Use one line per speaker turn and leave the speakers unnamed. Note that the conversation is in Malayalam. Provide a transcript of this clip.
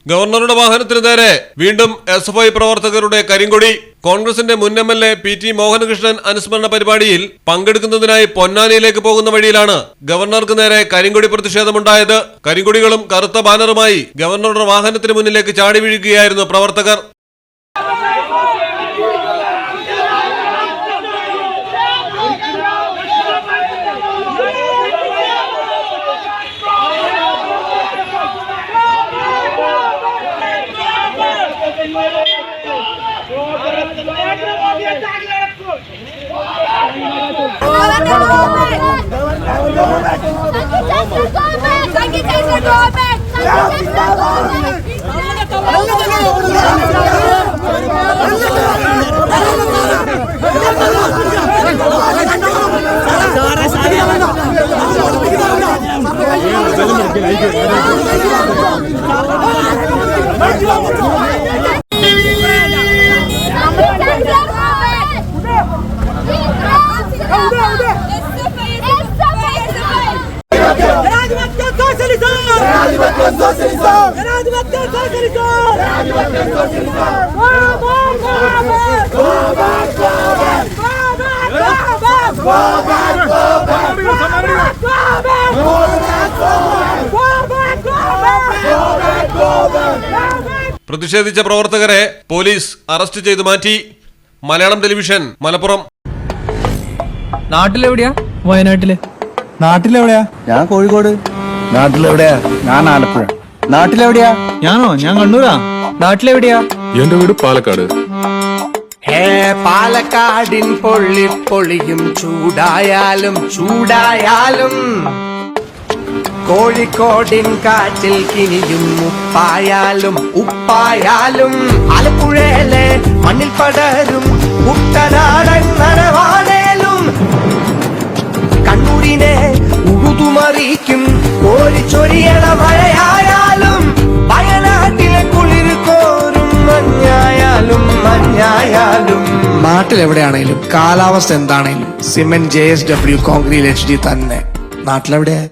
ഗവർണറുടെ വാഹനത്തിന് നേരെ വീണ്ടും എസ്എഫ്ഐ പ്രവർത്തകരുടെ കരിങ്കൊടി. കോൺഗ്രസിന്റെ മുൻ MLA PT മോഹനകൃഷ്ണൻ അനുസ്മരണ പരിപാടിയിൽ പങ്കെടുക്കുന്നതിനായി പൊന്നാനിയിലേക്ക് പോകുന്ന വഴിയിലാണ് ഗവർണർക്ക് നേരെ കരിങ്കൊടി പ്രതിഷേധമുണ്ടായത്. കരിങ്കൊടികളും കറുത്ത ബാനറുമായി ഗവർണറുടെ വാഹനത്തിന് മുന്നിലേക്ക് ചാടി വീഴുകയായിരുന്നു പ്രവർത്തകർ. പ്രതിഷേധിച്ച പ്രവർത്തകരെ പോലീസ് അറസ്റ്റ് ചെയ്തു മാറ്റി. മലയാളം ടെലിവിഷൻ, മലപ്പുറം.
നാട്ടിലെവിടെയാ? വയനാട്ടില്.
നാട്ടിലെവിടെയാ? ഞാൻ കോഴിക്കോട്. നാട്ടിലെവിടെയാ? ഞാൻ ആലപ്പുഴ. നാട്ടിലെവിടെയാ?
ഞാനോ? ഞാൻ കണ്ണൂരാ. നാട്ടിലെവിടെയാ?
എന്റെ വീട് പാലക്കാട്.
പാലക്കാടിൻ പൊള്ളിപ്പൊളിയും ചൂടായാലും കോഴിക്കോടിൻ കാറ്റിൽ കിനിയും ഉപ്പായാലും ആലപ്പുഴയിലെ മണ്ണിൽ പടരും കുട്ടനാടൻ നനവാണേലും കണ്ണൂരിനെ ഉഴുതുമറിക്കും കോരിച്ചൊരിയണ മഴയായാലും വയനാട്ടിലെ കുളിർ കോരും മഞ്ഞായാലും നാട്ടിലെവിടെയാണേലും കാലാവസ്ഥ എന്താണേലും സിമെന്റ് JSW കോൺക്രീറ്റ് HD തന്നെ. നാട്ടിലെവിടെയാ?